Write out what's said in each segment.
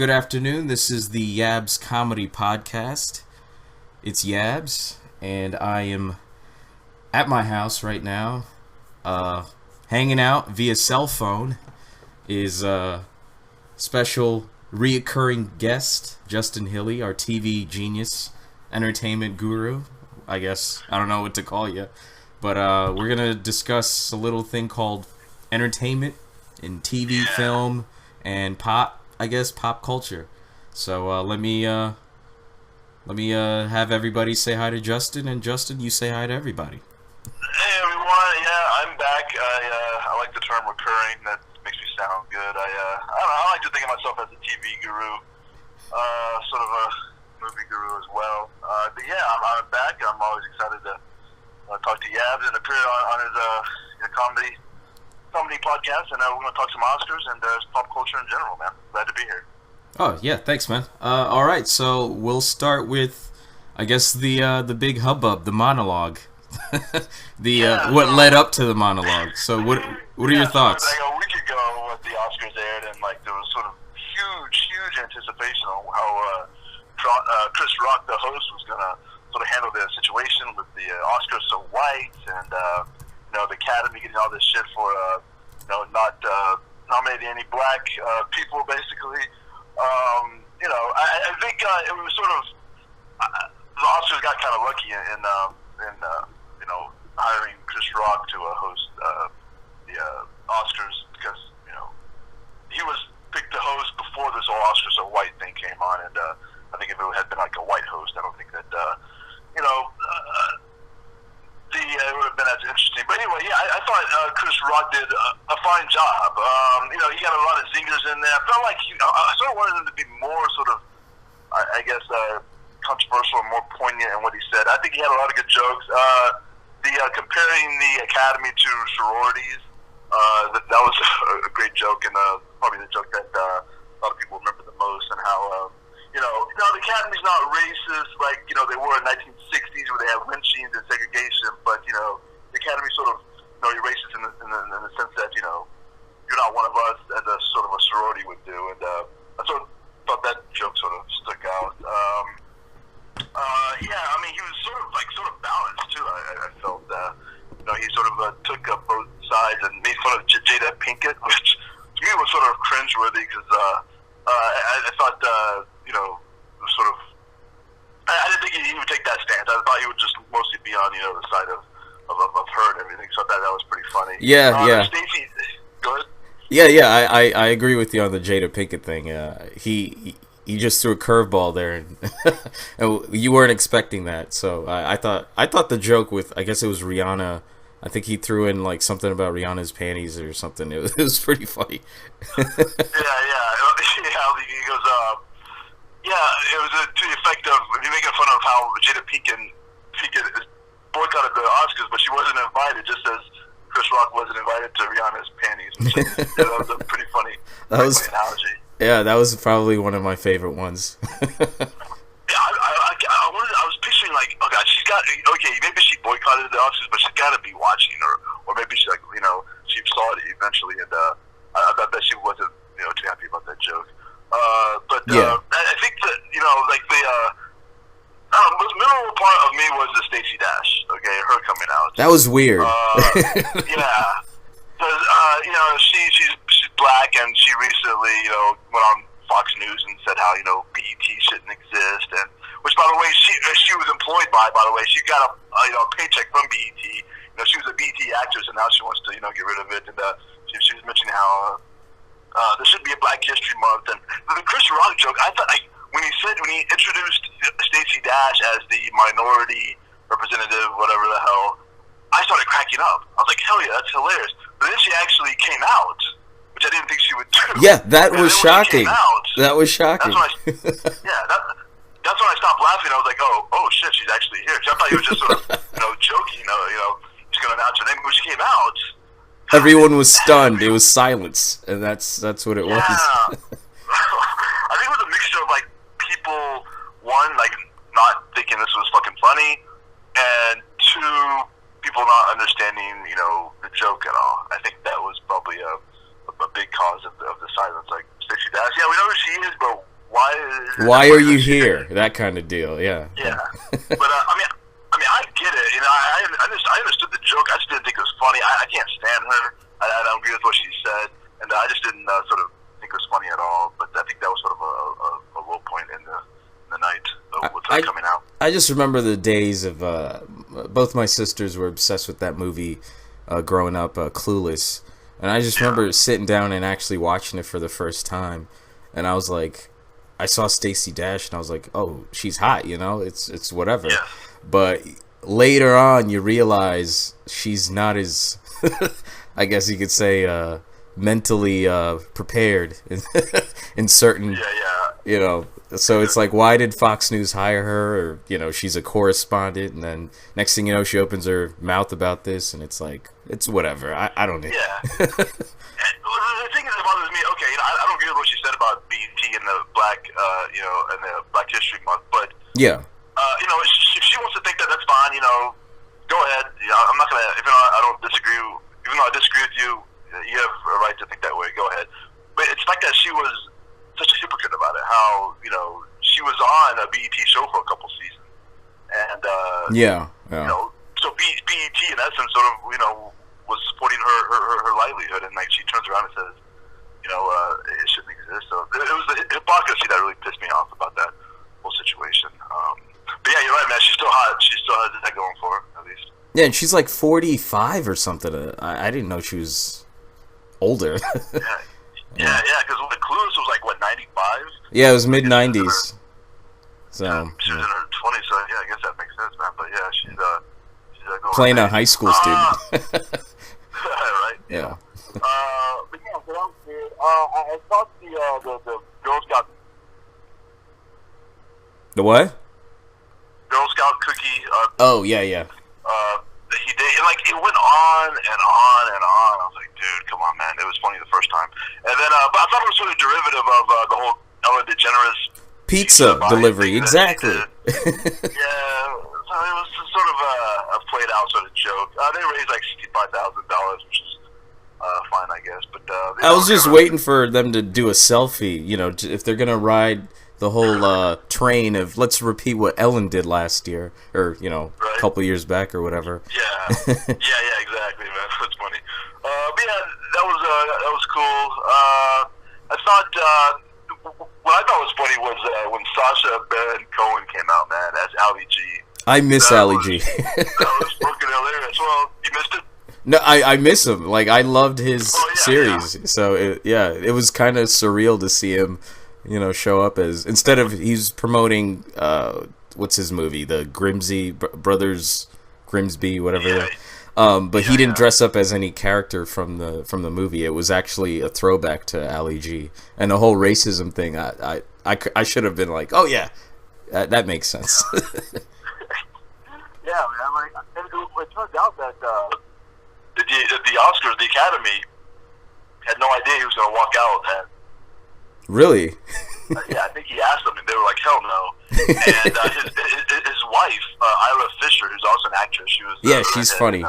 Good afternoon. This is the YabsComedy podcast. It's Yabs, and I am at my house right now, hanging out via cell phone. Is special reoccurring guest Justin Hilly, our TV genius, entertainment guru. I guess I don't know what to call you, but we're gonna discuss a little thing called entertainment in TV, film, and pop. I guess pop culture. So let me have everybody say hi to Justin, and Justin, you say hi to everybody. Hey everyone, yeah, I'm back. I like the term recurring. That makes me sound good. I don't know. I like to think of myself as a TV guru, sort of a movie guru as well. But yeah, I'm back. I'm always excited to talk to Yabs and appear on his comedy podcast, and we're going to talk some Oscars and pop culture in general, man. Glad to be here. Oh, yeah, thanks, man. All right, so we'll start with, I guess, the big hubbub, the monologue. What led up to the monologue. So what are your thoughts? Like a week ago when the Oscars aired, and like there was sort of huge anticipation on how Chris Rock, the host, was going to sort of handle the situation with the Oscars so white, and the Academy getting all this shit for not nominating any black people, basically. I think it was sort of the Oscars got kind of lucky in hiring Chris Rock to host the Oscars, because he was picked to host before this whole Oscars so white thing came on, and I think if it had been like a white host, I don't think that it would have been as interesting. But anyway, yeah, I thought Chris Rock did a fine job. He got a lot of zingers in there. I felt like I sort of wanted him to be more sort of, I guess, controversial and more poignant in what he said. I think he had a lot of good jokes. Comparing the Academy to sororities, that was a great joke, and probably the joke that a lot of people remember the most, and how the Academy's not racist like they were in 1960s where they had lynchings and segregation, but the Academy sort of you're racist in the sense that you're not one of us, as a sort of a sorority would do, and I sort of thought that joke sort of stuck out. He was sort of balanced too. I felt he sort of took up both sides and made fun of Jada Pinkett, which to me was sort of cringeworthy, because I thought sort of I didn't think he would take that stance. I thought he would just mostly be on the side of her and everything. So that was pretty funny. Yeah. Stacey, go ahead. Yeah. I agree with you on the Jada Pinkett thing. He just threw a curveball there, and you weren't expecting that. So I thought the joke with, I guess it was Rihanna. I think he threw in like something about Rihanna's panties or something. It was pretty funny. Yeah. He goes, it was to the effect of making fun of how Jada Pinkett boycotted the Oscars, but she wasn't invited, just as Chris Rock wasn't invited to Rihanna's panties. That was a pretty funny analogy. Yeah, that was probably one of my favorite ones. I was picturing like, maybe she boycotted the Oscars, but she's got to be watching, or maybe she she saw it eventually, and I bet she wasn't too happy about that joke. But I think that the most memorable part of me was the Stacey Dash, her coming out. That was weird. Yeah, because she's black, and she recently went on Fox News and said how BET shouldn't exist, and which, by the way, she was employed by the way, she got a paycheck from BET. She was a BET actress, and now she wants to get rid of it, and she was mentioning how there should be a Black History Month. And the Chris Rock joke, I thought when he introduced Stacey Dash as the minority representative, whatever the hell, I started cracking up. I was like, hell yeah, that's hilarious. But then she actually came out, which I didn't think she would do. Yeah, that was shocking. That was shocking. That's when I stopped laughing. I was like, oh shit, she's actually here. I thought he was just sort of joking. He's going to announce her name. When she came out, everyone was stunned. It was silence, and that's what it was. I think it was a mixture of like people, one, like not thinking this was fucking funny, and two, people not understanding the joke at all. I think that was probably a big cause of the silence. Like Stacey Dash, yeah, we know who she is, but Why are you here? That kind of deal. Yeah. Yeah. But I get it. You know, I understood the joke. I just didn't think it was funny. I can't stand her. I don't agree with what she said, and I just didn't sort of think it was funny at all. But I think that was sort of a low point in the night with her coming out. I just remember the days of both my sisters were obsessed with that movie growing up, Clueless, and I just remember sitting down and actually watching it for the first time, and I was like, I saw Stacey Dash, and I was like, oh, she's hot, you know, it's whatever. Yeah. But later on, you realize she's not as, I guess you could say, mentally prepared in certain, you know. So it's like, why did Fox News hire her? Or, you know, she's a correspondent, and then next thing you know, she opens her mouth about this, and it's like, it's whatever. I don't know. Yeah. The thing is that bothers me, okay, you know, I don't agree with what she said about BET and the Black, you know, and the Black History Month, but yeah. You know, if she wants to think that, that's fine. You know, go ahead. You know, I'm not gonna. Even though I don't disagree, even though I disagree with you, you have a right to think that way. Go ahead. But it's like that she was such a hypocrite about it. How, you know, she was on a BET show for a couple seasons, and yeah. You know, so BET in essence sort of, you know, was supporting her livelihood, and like she turns around and says, you know, it shouldn't exist. So it was the hypocrisy that really pissed me off about that whole situation. But yeah, you're right, man. She's still hot. She still has that going for her, at least. Yeah, and she's like 45 or something. I didn't know she was older. Yeah, because the Clueless was like, what, 95? Yeah, it was mid-90s. So yeah, she was in her 20s, so yeah, I guess that makes sense, man. But yeah, she's going playing a high school student. Right? Yeah. But yeah, so that was weird. I thought the Girl Scout... The what? Girl Scout cookie. Oh, yeah. He did, and like it went on and on and on. I was like, dude, come on, man. It was funny the first time, and then but I thought it was sort of derivative of the whole Ellen DeGeneres pizza delivery. Exactly. Yeah, so it was sort of a played out sort of joke. They raised like $65,000, which is fine, I guess. But I was just waiting for them to do a selfie. You know, if they're gonna ride the whole train of let's repeat what Ellen did last year, or you know, a couple years back or whatever. Yeah, exactly, man. That's funny. But yeah, that was cool. I thought what I thought was funny was when Sacha Baron Cohen came out, man, as Ali G. I miss Ali G. That was fucking hilarious. Well, you missed it. No, I miss him. Like, I loved his series. Yeah. So it was kind of surreal to see him, you know, show up as, instead of, he's promoting what's his movie, the Grimsby Brothers Grimsby, whatever. But he didn't dress up as any character from the movie. It was actually a throwback to Ali G, and the whole racism thing. I should have been like, oh yeah, that makes sense. Yeah, man. Like, it turns out that the Oscars, the Academy, had no idea he was going to walk out. And really? Yeah, I think he asked them, and they were like, "Hell no!" And his wife, Ira Fisher, who's also an actress, she was she's funny. In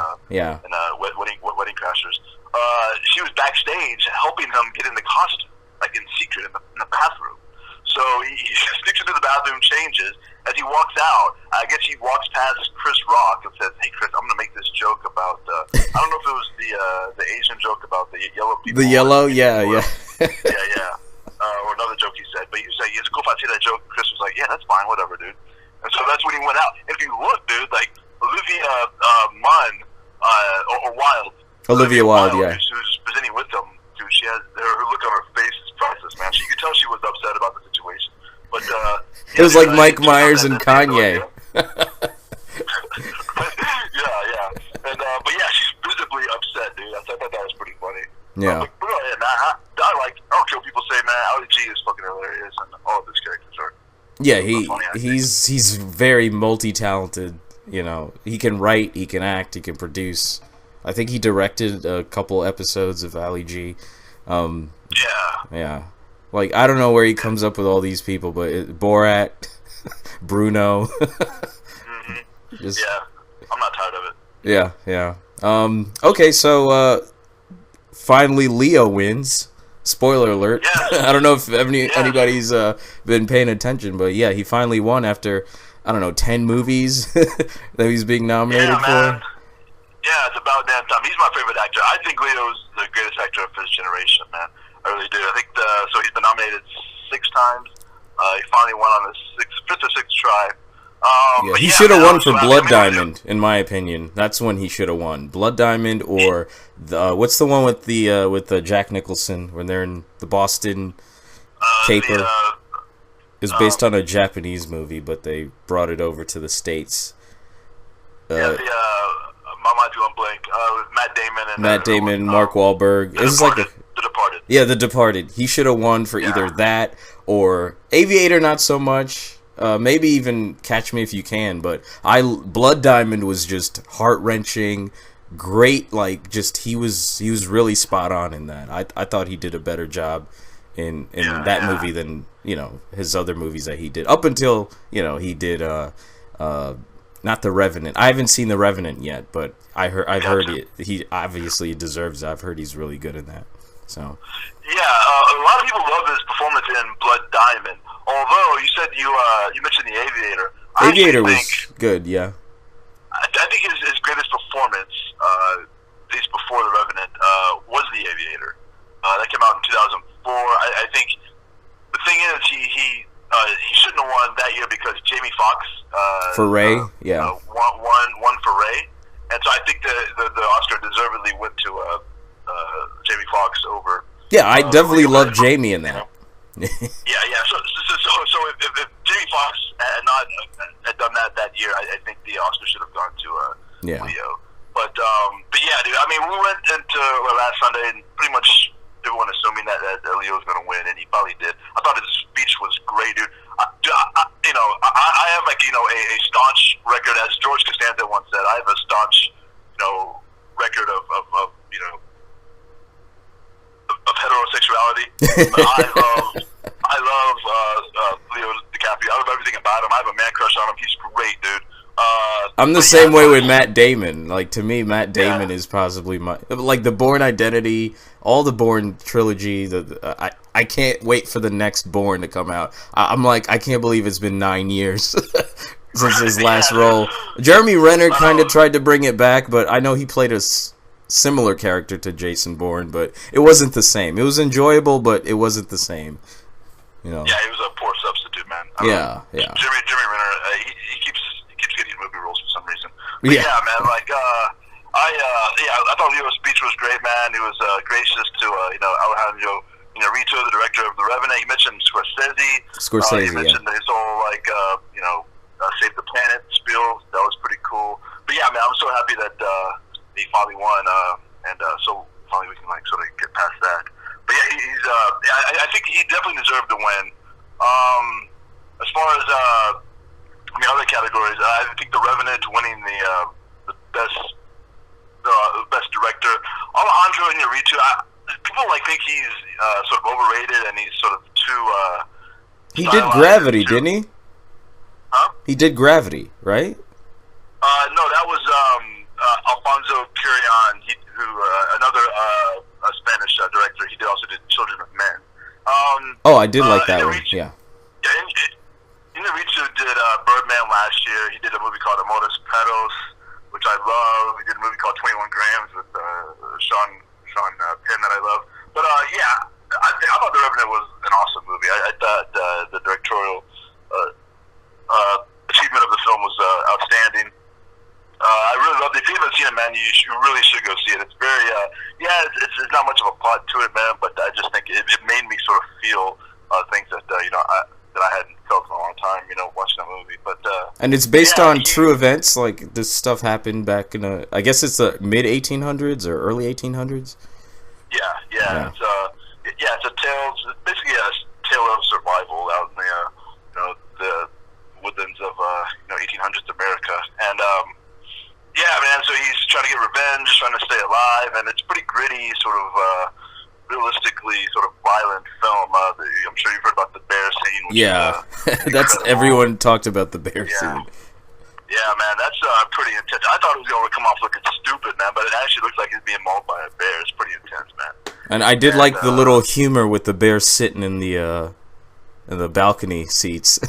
Wedding Crashers. She was backstage helping him get in the costume, like in secret in the bathroom. So he sneaks into the bathroom, changes. As he walks out, I guess he walks past Chris Rock and says, "Hey, Chris, I'm going to make this joke about." I don't know if it was the Asian joke about the yellow people. The yellow, yeah. Or another joke he said, but he was like, "It's cool if I say that joke." Chris was like, "Yeah, that's fine, whatever, dude." And so that's when he went out. If you look, dude, like Olivia Munn or Wilde, Olivia Wilde, yeah, who's presenting with them, dude, she has her look on her face is priceless, man. You could tell she was upset about the situation, but it was like Mike Myers and Kanye. Yeah, and but yeah, she's visibly upset, dude. I thought that was pretty funny. Yeah. But go ahead, man. I don't care what people say, man. Ali G is fucking hilarious, and all of his characters are. Yeah, he's very multi-talented. You know, he can write, he can act, he can produce. I think he directed a couple episodes of Ali G. Yeah. Like, I don't know where he comes up with all these people, but Borat, Bruno. Yeah, I'm not tired of it. Yeah. Okay, so finally Leo wins. Spoiler alert. Yeah. I don't know if anybody's been paying attention, but yeah, he finally won after, I don't know, 10 movies that he's being nominated for. Yeah, it's about damn time. He's my favorite actor. I think Leo's the greatest actor of his generation, man. I really do. I think so. He's been nominated 6 times. He finally won on the fifth or sixth try. He should have won for Blood Diamond, in my opinion. That's when he should have won. Blood Diamond, or what's the one with the Jack Nicholson when they're in the Boston caper? It's based on a Japanese movie, but they brought it over to the States. My mind's going blank. With Matt Damon and Mark Wahlberg. The Departed. Yeah, The Departed. He should have won for either that or Aviator. Not so much. Maybe even Catch Me If You Can. But Blood Diamond was just heart wrenching. Great. Like, just he was really spot on in that. I thought he did a better job in that movie than his other movies that he did up until he did not The Revenant. I haven't seen The Revenant yet, but I've heard he obviously deserves it. I've heard he's really good in that. So a lot of people love his performance in Blood Diamond. Although you said you mentioned The Aviator. Aviator was good, yeah. I think his greatest performance, at least before The Revenant, was The Aviator. That came out in 2004. I think the thing is he shouldn't have won that year because Jamie Foxx for Ray, won for Ray, and so I think the Oscar deservedly went to Jamie Foxx over. Yeah, I definitely love Jamie in that. Yeah. So if Jamie Foxx had done that year, I think the Oscar should have gone to Leo. But yeah, dude. I mean, we went into last Sunday and pretty much everyone assuming that Leo was going to win, and he probably did. I thought his speech was great, dude. I have a staunch record, as George Costanza once said. I have a staunch, record of heterosexuality. I love Leo DiCaprio. I love everything about him. I have a man crush on him. He's great, dude. I'm the same way with Matt Damon. Like, to me, Matt Damon is possibly the Bourne Identity, all the Bourne trilogy. I can't wait for the next Bourne to come out. I'm like, I can't believe it's been 9 years since his last role. Jeremy Renner kind of tried to bring it back, but I know he played a similar character to Jason Bourne, but it wasn't the same. It was enjoyable, but it wasn't the same. Yeah, he was a poor substitute, man. Yeah. Jeremy Renner, he keeps getting movie roles for some reason. But yeah, man, I thought Leo's speech was great, man. He was gracious to Alejandro Inarritu, the director of The Revenant. He mentioned Scorsese. He mentioned his whole Save the Planet spiel. That was pretty cool. But yeah, man, I'm so happy that he finally won, and so finally we can sort of get past that. But yeah, he's I think he definitely deserved to win. As far as other categories, I think The Revenant winning the best director. Alejandro Inarritu, people think he's sort of overrated and he's sort of too. He did Gravity, didn't he? Huh? He did Gravity, right? No, that was Alfonso Cuarón, another Spanish director. He also did Children of Men. I did like that one. Yeah. Inarritu did Birdman last year. He did a movie called Amores Perros, which I love. He did a movie called 21 Grams with Sean Penn that I love. But I thought The Revenant was an awesome movie. I thought the directorial achievement of the film was outstanding. I really loved it. If you haven't seen it, man, you really should go see it. It's very, it's not much of a plot to it, man, but I just think it made me sort of feel things that, that I hadn't felt in a long time, watching that movie. But and it's based on true events. Like, this stuff happened back in I guess it's the mid 1800s or early 1800s. Yeah. It's a tale. It's basically a tale of survival out in the woodlands of 1800s America, and so he's trying to get revenge, trying to stay alive, and it's pretty gritty, sort of realistically sort of violent film. I'm sure you've heard about the bear scene. Which that's everyone talked about the bear scene. Yeah, man, that's pretty intense. I thought it was going to come off looking stupid, man, but it actually looks like he's being mauled by a bear. It's pretty intense, man. And I did like the little humor with the bear sitting in the balcony seats,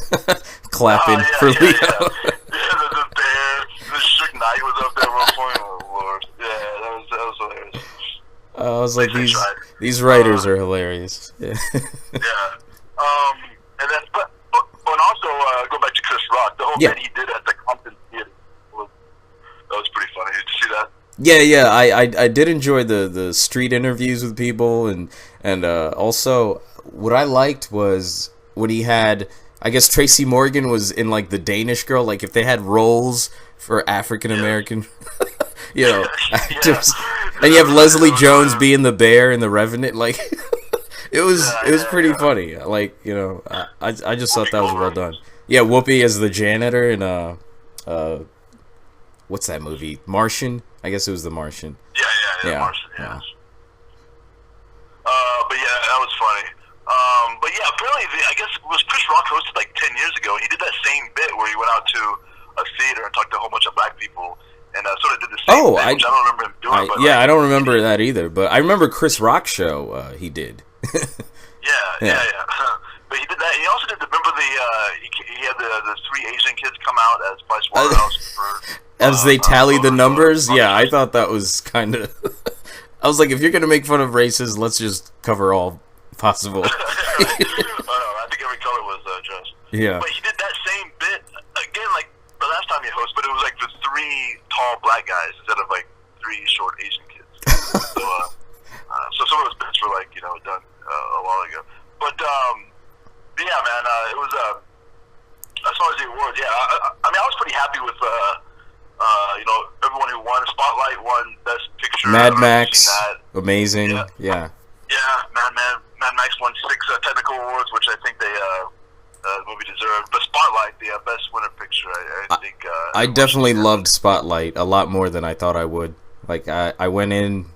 clapping for Leo. Yeah, the bear, the Suge Knight was up there at one point. Oh Lord, yeah, that was hilarious. I was like, these writers are hilarious. Yeah. Yeah. And then, and also go back to Chris Rock. The whole bit he did at the Compton Theater was pretty funny. Did you see that? Yeah. I did enjoy the street interviews with people, and also what I liked was when he had, I guess Tracy Morgan was in like the Danish Girl, like if they had roles for African American, actors, and you have Leslie Jones being the bear in The Revenant, like it was pretty funny. Like I just thought that was well done. Yeah, Whoopi as the janitor in what's that movie? Martian? I guess it was The Martian. Yeah. Martian. Yeah. But yeah, that was funny. But yeah, apparently, I guess it was Chris Rock hosted like 10 years ago. He did that same bit where he went out to a theater and talked to a whole bunch of black people and sort of did the same thing, which I don't remember him doing. I don't remember that either, but I remember Chris Rock show he did. Yeah. But he did that. He also did, remember he had the three Asian kids come out as Price Waterhouse for... As they tally the numbers? Yeah, I thought that was kind of... I was like, if you're going to make fun of races, let's just cover all possible. I think every color was just. Yeah. But he did that same bit, again, like the last time he hosted, but it was like the three tall black guys instead of like three short Asian kids. So some of those bits were like, done a while ago. But yeah, man, it was, as far as the awards, yeah, I mean, I was pretty happy with, everyone who won. Spotlight won Best Picture. Mad Max, amazing. Yeah. Mad Max won 6 technical awards, which I think the movie deserved. But Spotlight, the Best Winner Picture, I think. I definitely loved Spotlight a lot more than I thought I would. Like I went in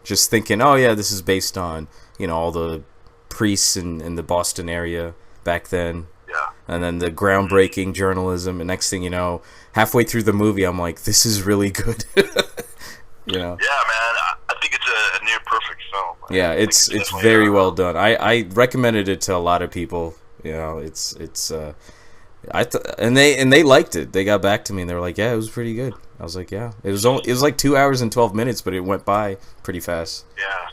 just thinking, oh yeah, this is based on all the priests in the Boston area back then. Yeah. And then the groundbreaking journalism, and next thing you know, halfway through the movie, I'm like, this is really good. Yeah, man, I think it's a near perfect film. Yeah, it's very well done. I recommended it to a lot of people. And they liked it. They got back to me and they were like, yeah, it was pretty good. I was like, yeah, it was like 2 hours and 12 minutes, but it went by pretty fast. Yeah,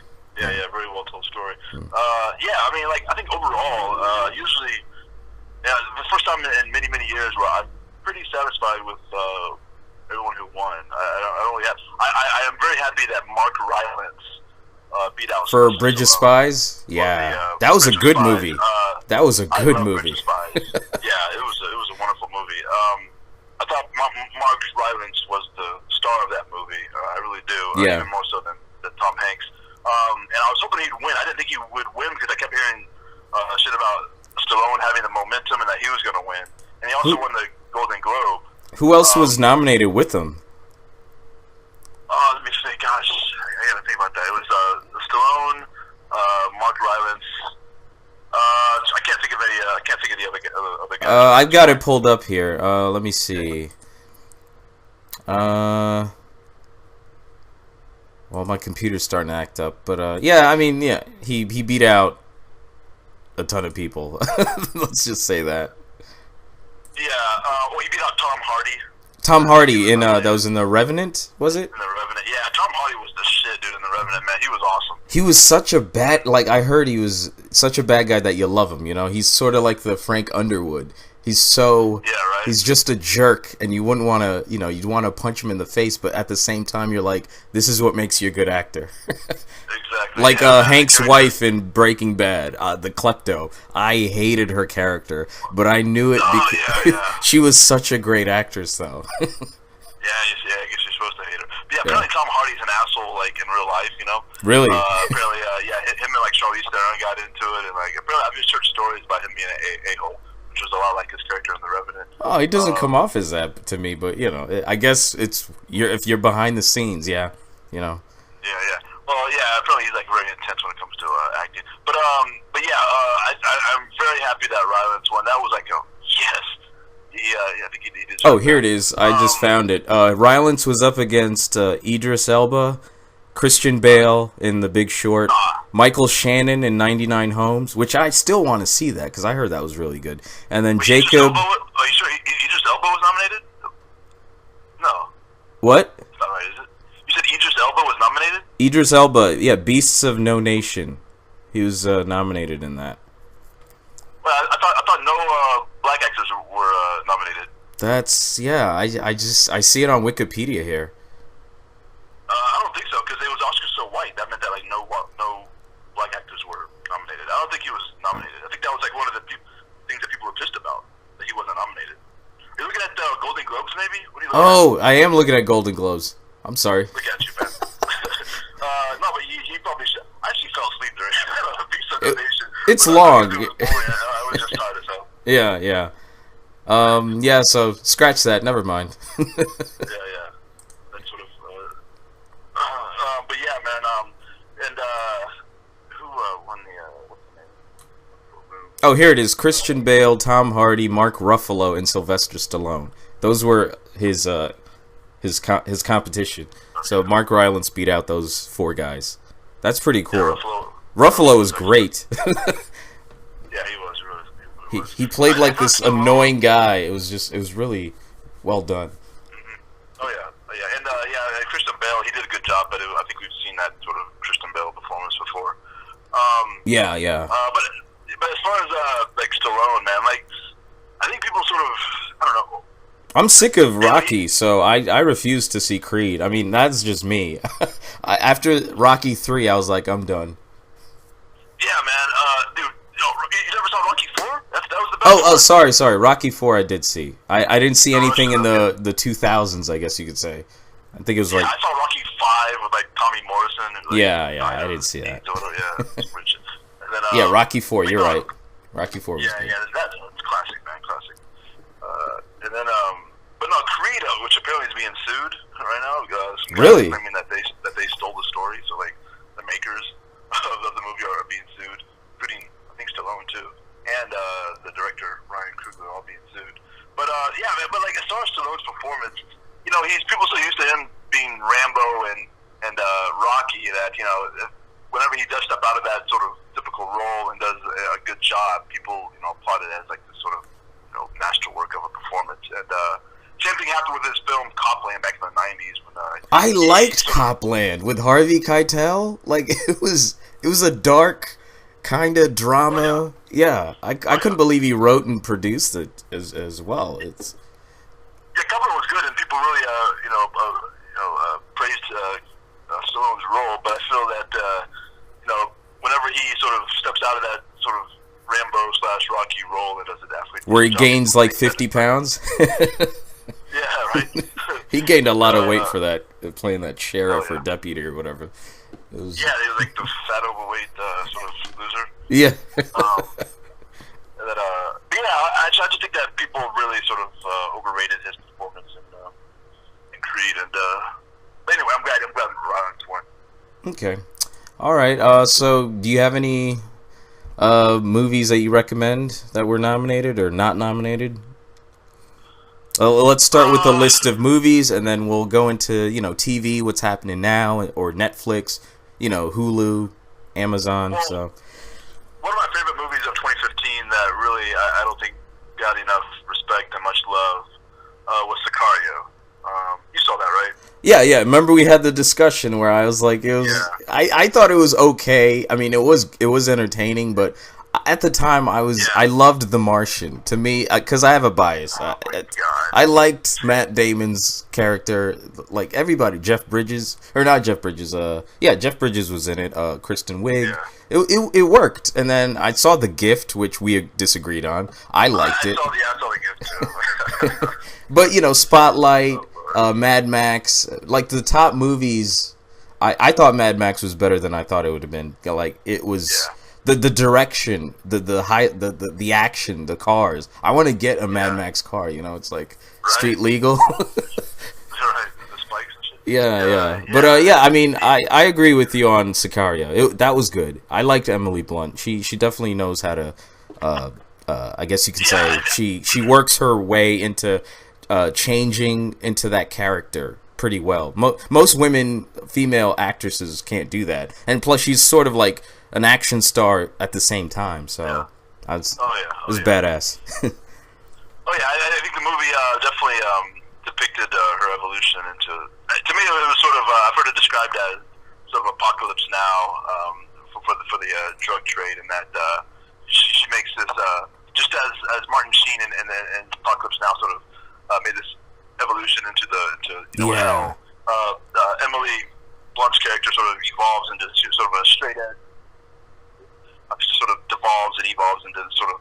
very well told story. I mean, like I think overall, usually. Yeah, the first time in many years where I'm pretty satisfied with everyone who won. I don't really have. I am very happy that Mark Rylance beat out for Bridge of Spies. Yeah, that was a good movie. That was a good movie. Yeah, it was a wonderful movie. I thought Mark Rylance was the star of that movie. I really do. Yeah, even more so than Tom Hanks. And I was hoping he'd win. I didn't think he would win because I kept hearing shit about Stallone having the momentum and that he was going to win. And he also won the Golden Globe. Who else was nominated with him? Let me think. Gosh, I got to think about that. It was Stallone, Mark Rylance. I can't think of any. I can't think of the other guys. I've got it pulled up here. Let me see. Well, my computer's starting to act up, but yeah, I mean, yeah, he beat out a ton of people. Let's just say that. Yeah, well, he beat out Tom Hardy. Tom Hardy in that was in The Revenant, was it? In The Revenant, yeah. Tom Hardy was the shit, dude. In The Revenant, man, he was awesome. He was such a bad, like I heard he was such a bad guy that you love him. He's sort of like the Frank Underwood. He's so, he's just a jerk, and you wouldn't want to, you'd want to punch him in the face, but at the same time, you're like, this is what makes you a good actor. Exactly. Like Hank's wife in Breaking Bad, the klepto. I hated her character, but I knew it because she was such a great actress, though. Yeah, I guess you're supposed to hate her. But yeah, apparently Tom Hardy's an asshole, like in real life, Really? Apparently, him and like Charlize Theron got into it, and like apparently I've just heard stories about him being an a-hole. Which was a lot like his character in The Revenant. Oh, he doesn't come off as that to me, but I guess if you're behind the scenes, yeah. Yeah. Well, yeah, apparently he's like very intense when it comes to acting. But yeah, I'm very happy that Rylance won. That was like yes. I think he did. Oh, here it is. I just found it. Rylance was up against Idris Elba, Christian Bale in The Big Short, Michael Shannon in 99 Homes, which I still want to see that because I heard that was really good. And then Jacob. Are you sure Idris Elba was nominated? No. What? That's not right, is it? You said Idris Elba was nominated? Idris Elba, yeah, Beasts of No Nation. He was nominated in that. Well, I thought no black actors were nominated. That's I see it on Wikipedia here. I don't think so because it was Oscar so white. That meant that like no black actors were nominated. I don't think he was nominated. I think that was like one of the things that people were pissed about, that he wasn't nominated. Are you looking at Golden Globes maybe? What are you looking at? I am looking at Golden Globes. I'm sorry. Look at you, man. No, but he probably should. I actually fell asleep during Beast of the Nation. It's long. I was just tired as hell. Yeah. So scratch that. Never mind. Yeah. That's sort of. But yeah, man. And who won the? What's the name? Oh, here it is. Christian Bale, Tom Hardy, Mark Ruffalo, and Sylvester Stallone. Those were his competition. So Mark Rylance beat out those 4 guys. That's pretty cool. Yeah, Ruffalo was great. Yeah, he was really. He played like this annoying guy. It was really well done. Mm-hmm. Oh yeah, and Christian Bale, he did a good job, but I think we've seen that sort of Christian Bale performance before. Yeah. But as far as like Stallone, man, like I think people sort of, I don't know. I'm sick of Rocky, so I refuse to see Creed. I mean, that's just me. After Rocky 3, I was like, I'm done. Yeah, man. Dude, you never saw Rocky 4? That was the best. Oh, sorry. Rocky 4 I did see. I didn't see anything in the 2000s, I guess you could say. I think it was like... I saw Rocky 5 with like Tommy Morrison. And, like, yeah, I didn't see that. Yeah, and then, yeah, Rocky 4, you're right. Rocky 4 was good. Yeah, that's classic, man, classic. And then, but no, Creed, which apparently is being sued right now. Really? I mean, that they stole the story, so like the makers of the movie are being sued, including I think Stallone too, and the director Ryan Coogler all being sued. But yeah, man. But like as far as Stallone's performance, you know, people so used to him being Rambo and Rocky that whenever he does step out of that sort of typical role and does a good job, people applaud it as like this sort of masterwork of a performance. And same thing happened with his film Copland back in the 90s. When I liked Copland with Harvey Keitel. Like it was a dark kind of drama. Oh, yeah, I couldn't believe he wrote and produced it as well. It's Copland was good, and people really praised Stallone's role. But I feel that whenever he sort of steps out of that sort of Rambo/Rocky role and does it athlete, where he gains like 50 pounds. Yeah, right. He gained a lot of weight for that, playing that sheriff or deputy or whatever. He was like the fat, overweight sort of loser. Yeah. I just think that people really sort of overrated his performance in Creed. And but anyway, I'm glad Ryan's won. Okay. All right. So, do you have any movies that you recommend that were nominated or not nominated? Let's start with a list of movies, and then we'll go into TV, what's happening now, or Netflix, Hulu, Amazon. So one of my favorite movies of 2015 that really I don't think got enough respect and much love was Sicario. You saw that, right? Yeah. Remember we had the discussion where I was like, it was. Yeah. I thought it was okay. I mean, it was entertaining, but at the time I loved The Martian. To me, because I have a bias. I liked Matt Damon's character. Like everybody, Jeff Bridges Jeff Bridges was in it. Kristen Wiig. Yeah. It worked. And then I saw The Gift, which we disagreed on. I liked it. I saw The Gift too. But Spotlight, Mad Max, like the top movies. I thought Mad Max was better than I thought it would have been. Like it was. The direction, the action, the cars. I want to get a Mad Max car. It's like street legal. Right, the spikes and shit. Yeah. But I mean, I agree with you on Sicario. That was good. I liked Emily Blunt. She definitely knows how to. I guess you could say she works her way into changing into that character pretty well. Most female actresses can't do that, and plus she's sort of like an action star at the same time. So it was badass. Oh yeah, I think the movie definitely depicted her evolution into. To me, it was sort of I've heard it described as sort of Apocalypse Now for the drug trade, and that she makes this just as Martin Sheen and Apocalypse Now sort of made this evolution into how Emily Blunt's character sort of evolves into sort of a straight edge, sort of devolves and evolves into sort of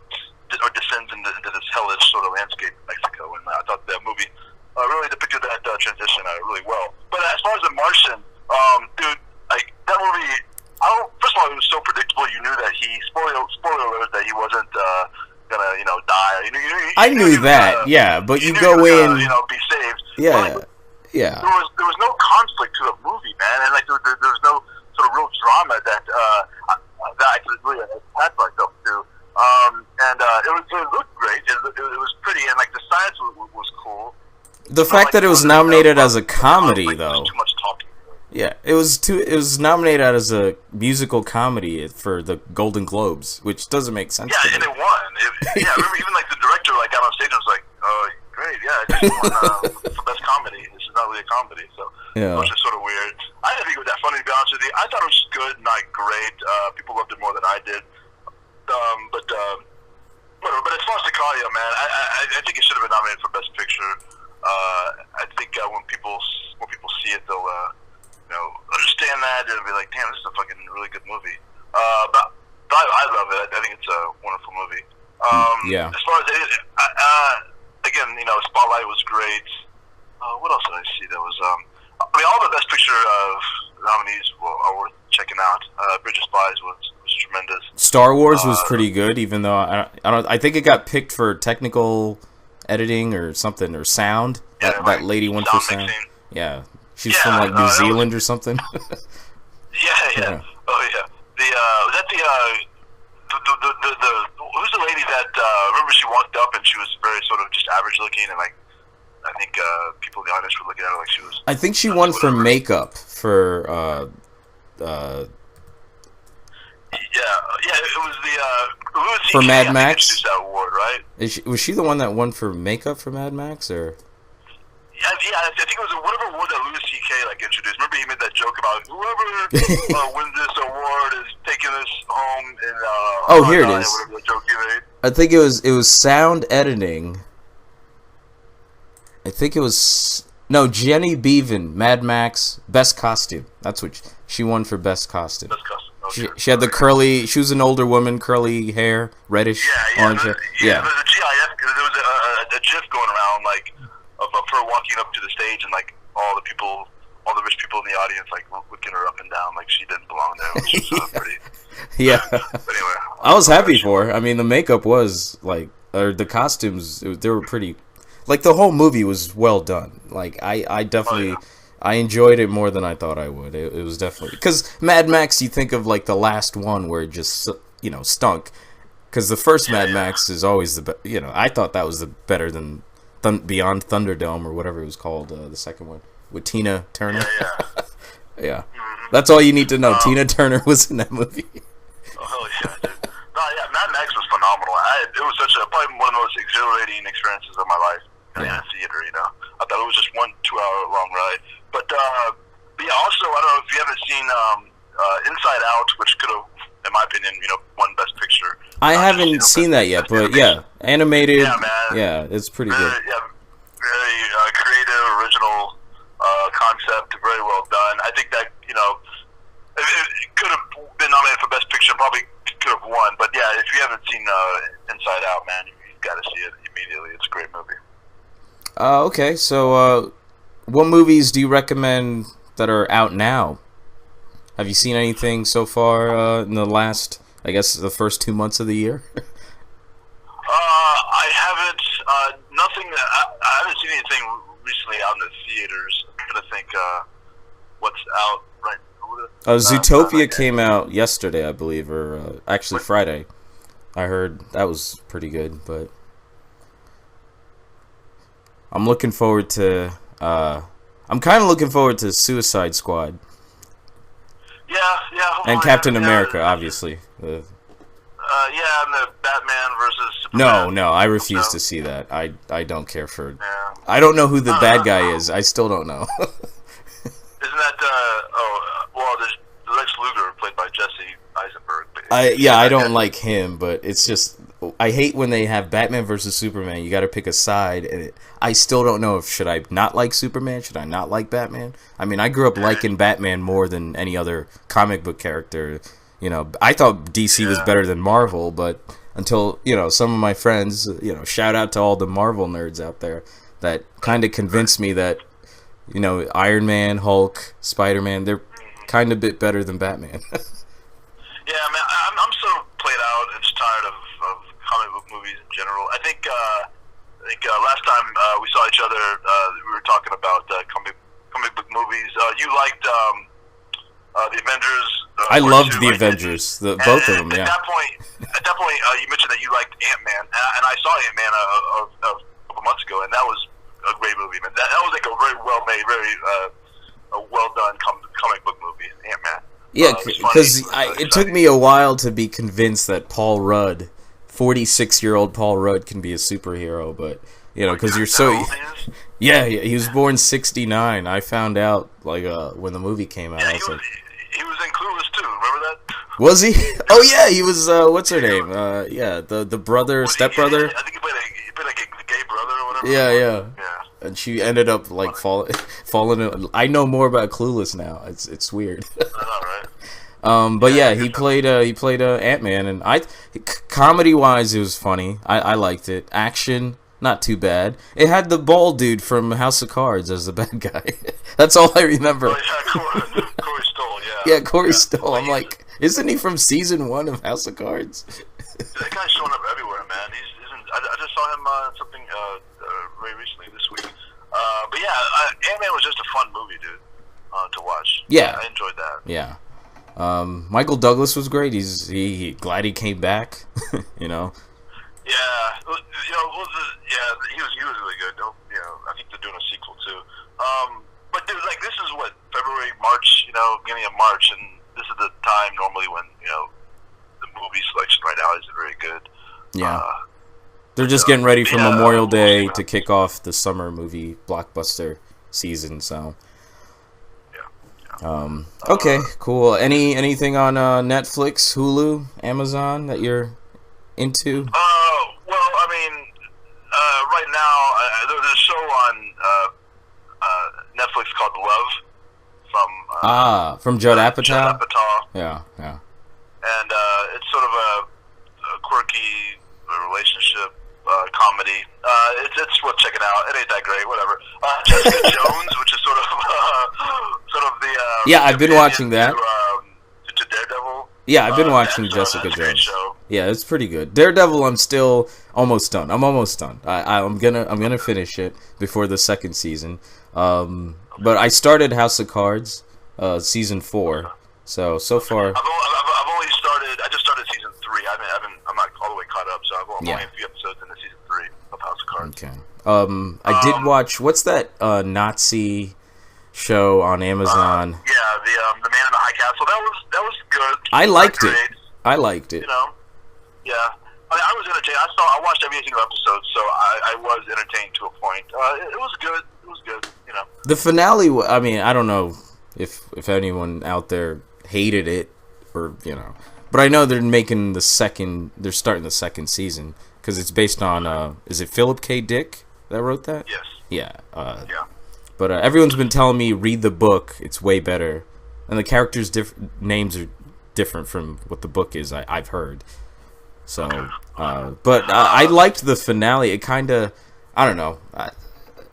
or descends into this hellish sort of landscape in Mexico, and I thought that movie really depicted that transition really well. But as far as The Martian, dude, like that movie, first of all, it was so predictable. You knew that spoiler alert, that he wasn't gonna die. I knew that, but you go in, be saved. Yeah, yeah. There was no conflict to the movie, man, and like there was no sort of real drama that I could really attach myself to. And it looked great. It was pretty, and like the science was cool. The fact that it was nominated as a comedy, though. Too much talking. Yeah, it was nominated as a musical comedy for the Golden Globes, which doesn't make sense. Yeah, and it won. I remember even like the director got on stage and was like, "Oh, great, yeah, it just won for best comedy. This is not really a comedy." So it was just sort of weird. I didn't think it was that funny, to be honest with you. I thought it was good, not great. People loved it more than I did. But as far as Sicario, man, I think it should have been nominated for Best Picture. I think when people see it, they'll understand that and be like, "Damn, this is a fucking really good movie." But I love it. I think it's a wonderful movie. As far as again, Spotlight was great. What else did I see? There was all the Best Picture nominees are worth checking out. Bridge of Spies was tremendous. Star Wars was pretty good, even though I think it got picked for technical editing or something, or sound. That lady won for sound. Mixing. Yeah, she's from like New Zealand or something. Yeah. Oh yeah. Was that the who's the lady that remember she walked up and she was very sort of just average looking, and like I think people in the audience were looking at her like she was. I think she won for makeup for. It was the for Mad Max. That award, right? Was she the one that won for makeup for Mad Max, or? Yeah, I think it was whatever award that Louis C.K. introduced. Remember he made that joke about whoever wins this award is taking this home. And here it is. Whatever the joke he made. I think it was sound editing. I think it was Jenny Beavan, Mad Max, Best Costume. That's what she won for Best Costume. Best costume. Okay. She had the curly. She was an older woman, curly hair, reddish, orange hair. Yeah, there was a GIF. There was a GIF going around of her walking up to the stage, and all the rich people in the audience looking her up and down like she didn't belong there, which was pretty. Yeah. But anyway, I was happy for her. I mean, the makeup was or the costumes. They were pretty. The whole movie was well done. I definitely. I enjoyed it more than I thought I would. It was definitely because Mad Max. You think of the last one where it just stunk. Because the first Mad Max is always the I thought that was the better than Beyond Thunderdome or whatever it was called. The second one with Tina Turner. Yeah. Mm-hmm. That's all you need to know. Tina Turner was in that movie. Oh yeah, dude. No, yeah, Mad Max was phenomenal. It was probably one of the most exhilarating experiences of my life in a theater. I thought it was just 1 2-hour long ride. But also, I don't know if you haven't seen Inside Out, which could have, in my opinion, won Best Picture. I haven't seen that yet, but animated. Yeah, man. Yeah, it's pretty good. Yeah, very creative, original concept, very well done. I think that it could have been nominated for Best Picture, probably could have won. But yeah, if you haven't seen Inside Out, man, you've got to see it immediately. It's a great movie. Okay, so what movies do you recommend that are out now? Have you seen anything so far in the last, I guess, the first 2 months of the year? I haven't. Nothing. I haven't seen anything recently out in the theaters. I'm trying to think what's out right now. Zootopia came out yesterday, I believe, or actually Friday. I heard that was pretty good, but I'm looking forward to. I'm kind of looking forward to Suicide Squad. Yeah. Hopefully, And Captain America, obviously. Yeah, and the Batman versus Superman. No, I refuse to see that. I don't care for. Yeah. I don't know who the bad guy is. I still don't know. Isn't that there's Lex Luger played by Jesse Eisenberg. I don't like him, but it's just I hate when they have Batman versus Superman. You got to pick a side, and I still don't know if should I not like Superman, should I not like Batman. I mean, I grew up liking Batman more than any other comic book character. You know, I thought DC was better than Marvel, but until, you know, some of my friends, you know, shout out to all the Marvel nerds out there that kind of convinced me that, you know, Iron Man, Hulk, Spider-Man, they're kind of a bit better than Batman. Yeah, man, I'm so played out and just tired of comic book movies in general. I think last time we saw each other, we were talking about comic book movies. You liked the Avengers. I loved the Avengers, both of them. At that point, you mentioned that you liked Ant-Man, and I saw Ant-Man a couple months ago, and that was a great movie. Man, that was like a very well made, very well done comic book movie, Ant-Man. Yeah, because it took me a while to be convinced that Paul Rudd, 46-year-old Paul Rudd, can be a superhero. But, you know, because you're so... Yeah, he was born 69. I found out, like, when the movie came out. Yeah, he was in Clueless, too. Remember that? Was he? Oh, yeah, he was, what's her name? Yeah, the brother, stepbrother. I think he played like a gay brother or whatever. Yeah. And she ended up like falling in. I know more about Clueless now. It's weird. I know, right? But yeah, he played Ant-Man, and comedy wise it was funny. I liked it. Action, not too bad. It had the bald dude from House of Cards as the bad guy. That's all I remember. Oh, yeah, Corey Stoll. Yeah. Yeah, Corey Stoll. I'm like, isn't he from season 1 of House of Cards? That guy's showing up everywhere, man. I just saw him something very recently this week. But yeah, Ant-Man was just a fun movie, dude, to watch. Yeah, I enjoyed that. Yeah. Michael Douglas was great. He glad he came back. You know. Yeah, you know, he was really good. You know, I think they're doing a sequel too. But dude, like this is what February, March, you know, beginning of March, and this is the time normally when you know the movie selection right now isn't very good. Yeah. They're just getting ready for Memorial Day to kick off the summer movie blockbuster season. So, okay, cool. Anything on Netflix, Hulu, Amazon that you're into? Well, I mean, right now there's a show on Netflix called Love from Judd Apatow. Judd Apatow. Yeah. And it's sort of a quirky relationship. Comedy. It's worth checking out. It ain't that great. Whatever. Jessica Jones, which is sort of the. Yeah, I've been watching that. To Daredevil. Yeah, I've been watching Jessica Jones. Yeah, it's pretty good. Daredevil, I'm still almost done. I'm almost done. I'm gonna finish it before the second season. But I started House of Cards, season 4. So far. I've only started. I just started season 3. I'm not all the way caught up. So I'm only a few episodes into season 3 of House of Cards. Okay. I did watch. What's that Nazi show on Amazon? The Man in the High Castle. That was good. I liked it. You know. Yeah. I was entertained. I watched every single episode, so I was entertained to a point. It was good. It was good. You know. The finale. I mean, I don't know if anyone out there hated it or you know, but I know they're making the second. They're starting the second season because it's based on. Is it Philip K. Dick that wrote that? Yes. Yeah. Yeah. But everyone's been telling me read the book. It's way better, and the characters' names are different from what the book is. I've heard. So, but I liked the finale. It kind of, I don't know.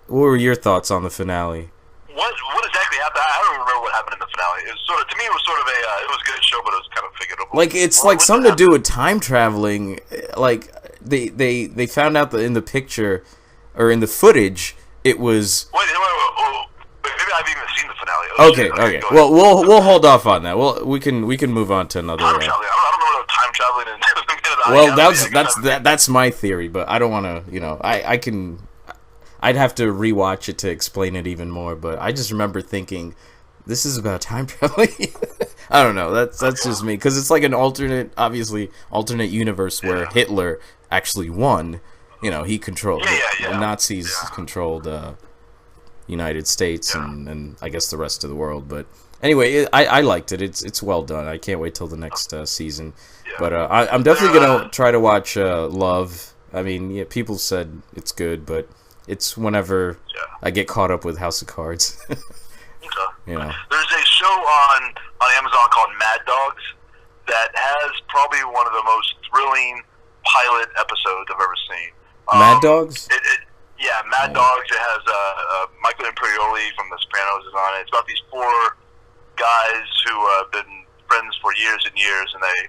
What were your thoughts on the finale? What exactly happened? I don't remember what happened in the finale. It was to me, it was sort of it was a good show, but it was kind of forgettable. Like it's like something to do with time traveling. Like they found out that in the picture or in the footage, it was. Wait, maybe I've even seen the finale. Okay. Well, we'll hold off on that. Well, we can move on to another. Time traveling. I don't remember time traveling in Well, that's my theory, but I don't want to. You know, I'd have to rewatch it to explain it even more. But I just remember thinking this is about time travel. I don't know. That's just me, because it's like an alternate universe where Hitler actually won. You know, he controlled the Nazis controlled United States and I guess the rest of the world. But anyway, I liked it. It's well done. I can't wait till the next season. Yeah. But I'm definitely gonna try to watch Love. I mean, yeah, people said it's good, but it's whenever I get caught up with House of Cards. You know. There's a show on Amazon called Mad Dogs that has probably one of the most thrilling pilot episodes I've ever seen. Mad Dogs? Mad Dogs. It has Michael Imperioli from The Sopranos is on it. It's about these 4 guys who have been friends for years and years, and they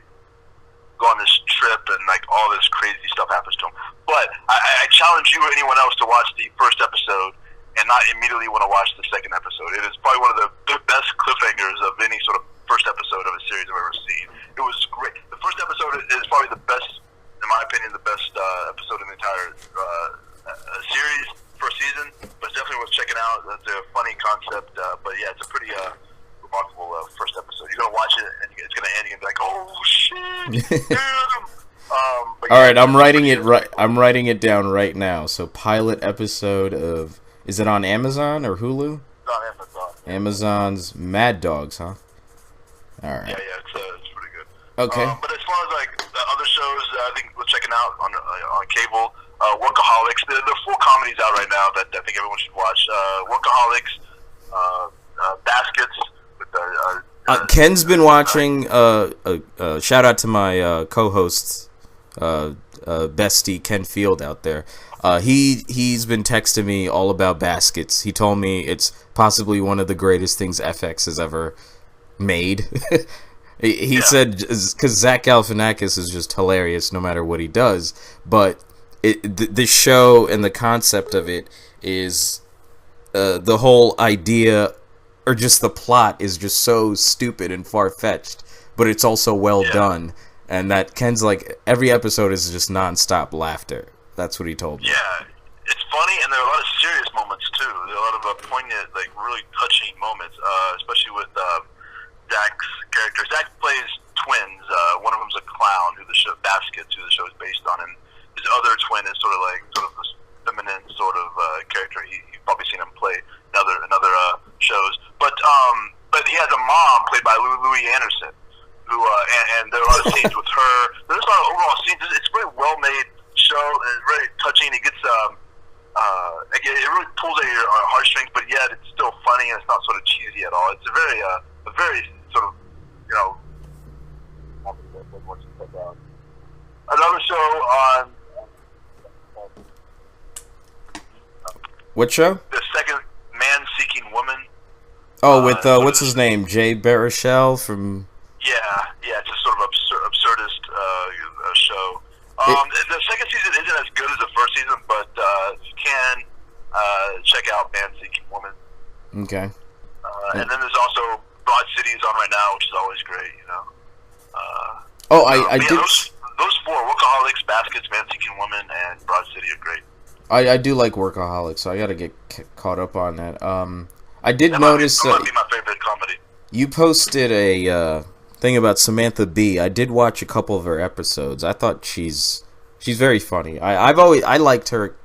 go on this trip, and like all this crazy stuff happens to them. But I challenge you or anyone else to watch the first episode and not immediately want to watch the second episode. It is probably one of the best cliffhangers of any sort of first episode of a series I've ever seen. It was great. The first episode is probably the best, in my opinion, the best episode in the entire series, first season. But it's definitely worth checking out. It's a funny concept, but yeah, it's a pretty remarkable first episode. You're gonna watch it, and it's gonna end. You're gonna be like, "Oh shit!" All right, I'm writing it right. I'm writing it down right now. So, pilot episode of. Is it on Amazon or Hulu? It's on Amazon. Amazon's Mad Dogs, huh? All right. Yeah, it's pretty good. Okay. But as far as like the other shows, I think we're checking out on cable. Workaholics. There are 4 comedies out right now that I think everyone should watch. Workaholics, Baskets. With Ken's been watching. Shout out to my co-host, bestie Ken Field out there. He's been texting me all about Baskets. He told me it's possibly one of the greatest things FX has ever made. He said because Zach Galifianakis is just hilarious no matter what he does. But the show and the concept of it is the whole idea or just the plot is just so stupid and far-fetched, but it's also well done. And that Ken's like every episode is just non-stop laughter. That's what he told me. Yeah, it's funny, and there are a lot of serious moments too. There are a lot of poignant, like really touching moments, especially with Zach's character. Zach plays twins. One of them's a clown, who the show Baskets, who the show is based on, and his other twin is sort of this feminine sort of character. You've probably seen him play in other shows, but he has a mom played by Louis Anderson, who and there are a lot of scenes with her. There's a lot of overall scenes. It's very well made show. It's very touching. It gets it really pulls at your heartstrings, but yet it's still funny and it's not sort of cheesy at all. It's a very sort of another show on what show? The Second Man Seeking Woman. Oh, with what's his name? Jay Baruchel from. Yeah, it's a sort of absurdist show. The second season isn't as good as the first season, but you can check out Man Seeking Woman. Okay. And then there's also Broad City is on right now, which is always great, you know. I did. Those 4, Workaholics, Baskets, Man Seeking Woman, and Broad City are great. I do like Workaholics, so I gotta get caught up on that. I did notice that might be my favorite comedy. You posted a thing about Samantha Bee. I did watch a couple of her episodes. I thought she's very funny. I liked her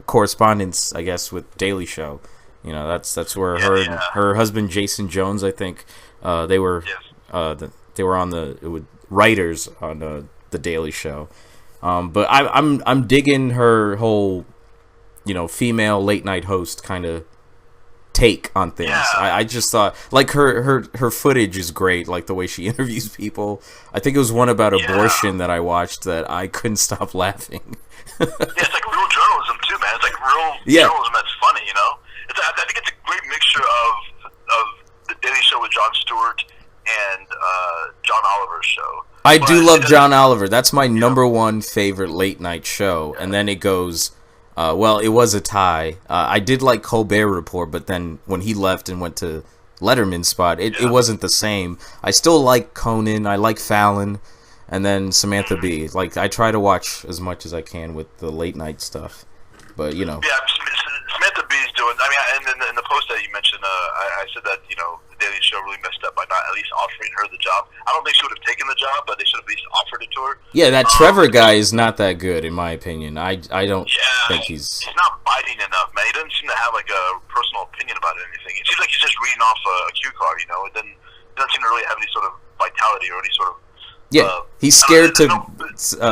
correspondence, I guess, with Daily Show. You know, that's where her husband Jason Jones, I think, they were they were on the writers on the Daily Show. But I'm digging her whole, you know, female late night host kind of take on things. Yeah. I just thought, like, her footage is great, like the way she interviews people. I think it was one about abortion that I watched that I couldn't stop laughing. It's like real journalism too, man. It's like real journalism that's funny, you know. I think it's a great mixture of the Daily Show with Jon Stewart and John Oliver's show. I do love John Oliver. That's my number one favorite late night show. And then it goes, well, it was a tie. I did like Colbert Report, but then when he left and went to Letterman's spot, it wasn't the same. I still like Conan. I like Fallon. And then Samantha Bee. Like, I try to watch as much as I can with the late night stuff. But, you know. Yeah, Samantha Bee's doing. I mean, in the post that you mentioned, I said that the Daily Show really messed up by not at least offering her the job. I don't think she would have taken the job, but they should have at least offered it to her. Yeah, that Trevor guy is not that good, in my opinion. I don't think he's not biting enough, man. He doesn't seem to have like a personal opinion about anything. It seems like he's just reading off a cue card. It doesn't seem to really have any sort of vitality or any sort of. Yeah, he's scared to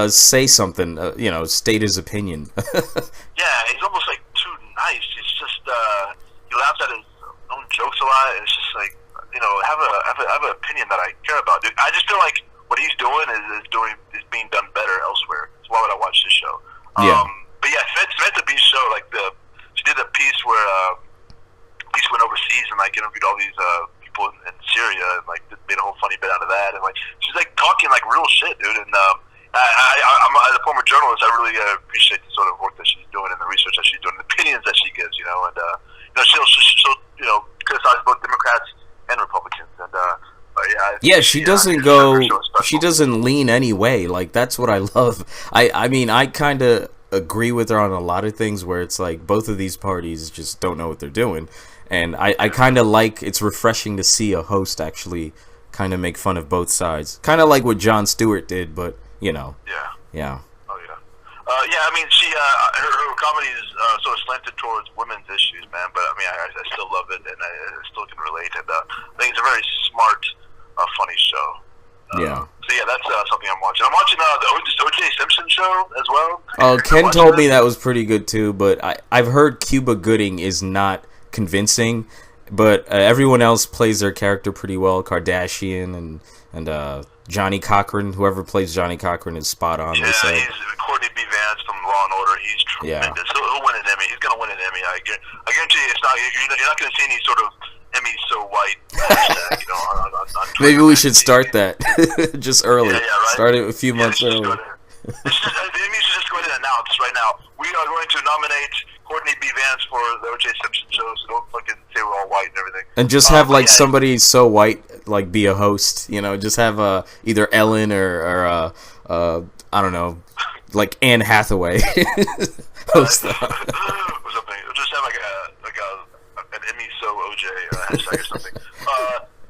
say something, state his opinion. Yeah, he's almost like too nice. He's just he laughs at his own jokes a lot. It's just like have an opinion that I care about, dude. I just feel like what he's doing is being done better elsewhere. So why would I watch this show? Yeah. But yeah, it's meant to be show. Like she did a piece where police went overseas and like interviewed all these people in Syria and like made a whole funny bit out of that, and like she's like talking like real shit, dude. And I'm as a former journalist, I really appreciate the sort of work that she's doing and the research that she's doing, the opinions that she gives, and she'll criticize both Democrats and Republicans, and she doesn't go. She doesn't lean any way. Like that's what I love. I mean, I kind of agree with her on a lot of things where it's like both of these parties just don't know what they're doing. And I kind of like, it's refreshing to see a host actually kind of make fun of both sides. Kind of like what Jon Stewart did, but, Yeah. Yeah. Oh, yeah. I mean, her comedy is sort of slanted towards women's issues, man. But, I mean, I still love it, and I still can relate. And I think it's a very smart, funny show. So, yeah, that's something I'm watching. I'm watching the O.J. Simpson show as well. Oh, Ken told me that was pretty good, too. But I've heard Cuba Gooding is not convincing, but everyone else plays their character pretty well. Kardashian and Johnny Cochran, whoever plays Johnny Cochran, is spot on. Yeah, he's Courtney B. Vance from Law and Order. He's tremendous. Yeah. He'll win an Emmy. He's gonna win an Emmy. I guarantee you, you're not gonna see any sort of Emmy so white. On Maybe we should start that just early. Yeah, right? Start it a few months early. The Emmy should just go ahead and announce right now. We are going to nominate Courtney B. Vance for the O.J. Simpson show, so don't fucking say we're all white and everything. And just have somebody so white like be a host, just have either Ellen or I don't know, like Anne Hathaway host that. Or something. Just have an Emmy so OJ hashtag or something.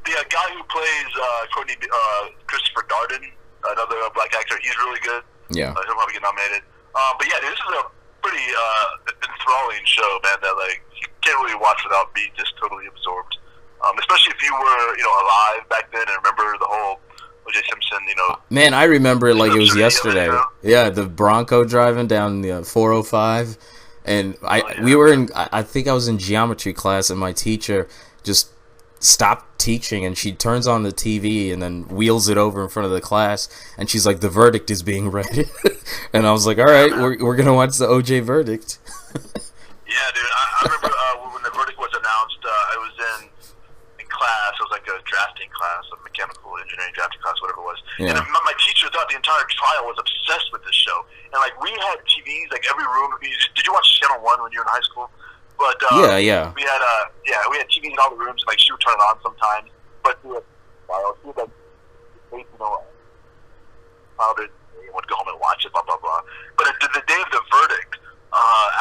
The guy who plays Christopher Darden, another black actor, he's really good. Yeah. He'll probably get nominated. But yeah, this is a pretty enthralling show, man, that like you can't really watch without being just totally absorbed. Especially if you were, alive back then and remember the whole O.J. Simpson, Man, I remember it like it was yesterday. Yeah, the Bronco driving down the 405, and we were in. I think I was in geometry class, and my teacher just stopped teaching, and she turns on the TV and then wheels it over in front of the class, and she's like, "The verdict is being read," and I was like, "All right, we're gonna watch the O.J. verdict." Yeah, dude, I remember when the verdict was announced. I was in class. It was like a drafting class, a mechanical engineering drafting class, whatever it was. Yeah. And my teacher thought the entire trial was obsessed with this show. And like we had TVs, like every room. Did you watch Channel 1 when you were in high school? But yeah. We had TVs in all the rooms. Like she would turn it on sometimes. But she would would go home and watch it, blah blah blah. But the day of the verdict,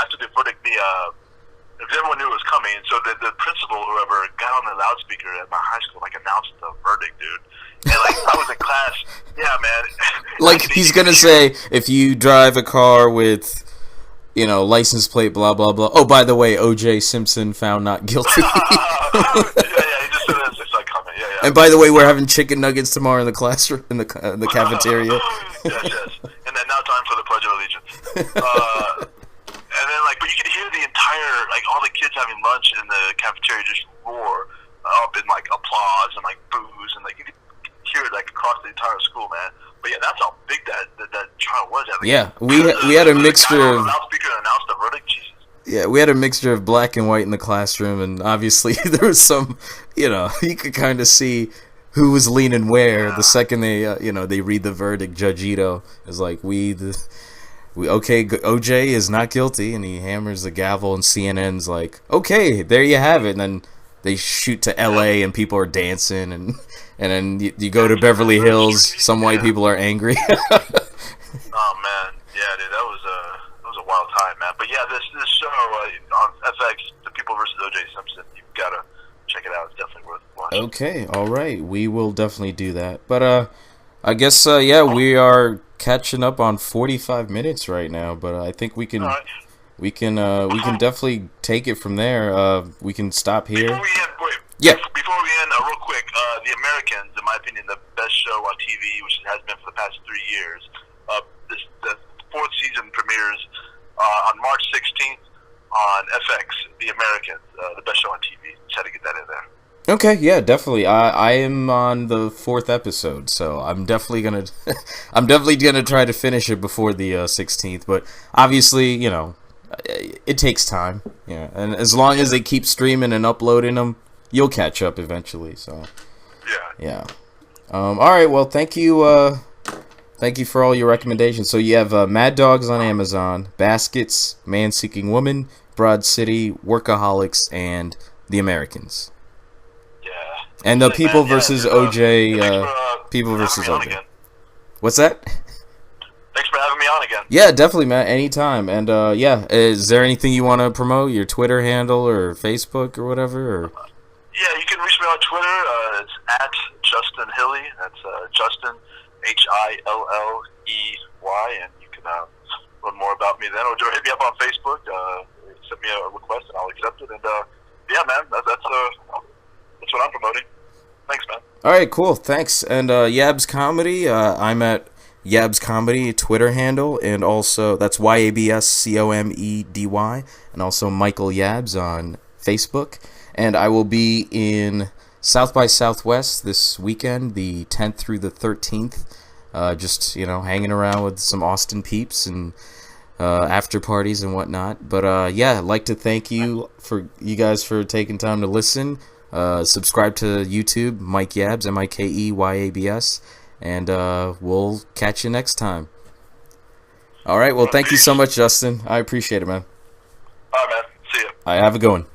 after the verdict, because everyone knew it was coming, and so the principal, whoever, got on the loudspeaker at my high school, like announced the verdict, dude. And like I was in class, yeah, man. Like he's gonna say, if you drive a car with, license plate, blah blah blah. Oh, by the way, O.J. Simpson found not guilty. Yeah, he just said it as like comment. Yeah. And by the way, we're having chicken nuggets tomorrow in the classroom, in the cafeteria. Yes. And then now time for the Pledge of Allegiance. And then, but you could hear the entire, all the kids having lunch in the cafeteria just roar up in, applause and, boos. And, you could hear it, across the entire school, man. But, yeah, that's how big that trial was. Yeah, we had a mixture of... loudspeaker announced the verdict, Jesus. Yeah, we had a mixture of black and white in the classroom, and obviously there was some, you could kind of see who was leaning where the second they, they read the verdict. Judge Ito is like, okay, OJ is not guilty, and he hammers the gavel, and CNN's like, okay, there you have it, and then they shoot to LA, and people are dancing, and then you go to Beverly Hills, some white people are angry. Oh man, yeah, dude, that was a wild time, man. But yeah, this show on FX, the people versus O.J. Simpson. You've got to check it out. It's definitely worth watching. Okay, all right. We will definitely do that. But I guess yeah, we are catching up on 45 minutes right now. But I think we can. All right. We can definitely take it from there. We can stop here. Before we end, Before we end, real quick, The Americans, in my opinion, the best show on TV, which it has been for the past 3 years. The fourth season premieres on March 16th on FX. The Americans, the best show on TV. Just had to get that in there. Okay, yeah, definitely. I am on the 4th episode, so I'm definitely gonna I'm definitely gonna try to finish it before the 16th. But obviously, you know, it takes time. Yeah, and as long as they keep streaming and uploading them, you'll catch up eventually. So yeah. All right. Well, thank you. Thank you for all your recommendations. So you have Mad Dogs on Amazon, Baskets, Man Seeking Woman, Broad City, Workaholics, and The Americans. Yeah. And the People versus OJ. People versus OJ. What's that? Thanks for having me on again. Yeah, definitely, man. Anytime. And yeah, is there anything you want to promote? Your Twitter handle or Facebook or whatever? Or? Yeah, you can reach me on Twitter. It's at Justin Hilly. That's Justin HILLEY, and you can learn more about me then. Or hit me up on Facebook. Send me a request, and I'll accept it. And yeah, man, that's what I'm promoting. Thanks, man. All right, cool. Thanks. And YabsComedy. I'm at YabsComedy Twitter handle, and also that's YabsComedy, and also Michael Yabs on Facebook. And I will be in South by Southwest this weekend, the 10th through the 13th. Just, you know, hanging around with some Austin peeps and after parties and whatnot. But yeah, I'd like to thank you guys for taking time to listen. Subscribe to YouTube, Mike Yabs, MikeYabs, and we'll catch you next time. All right, well, thank you so much, Justin. I appreciate it, man. All right, man. See ya. All right, have a good one.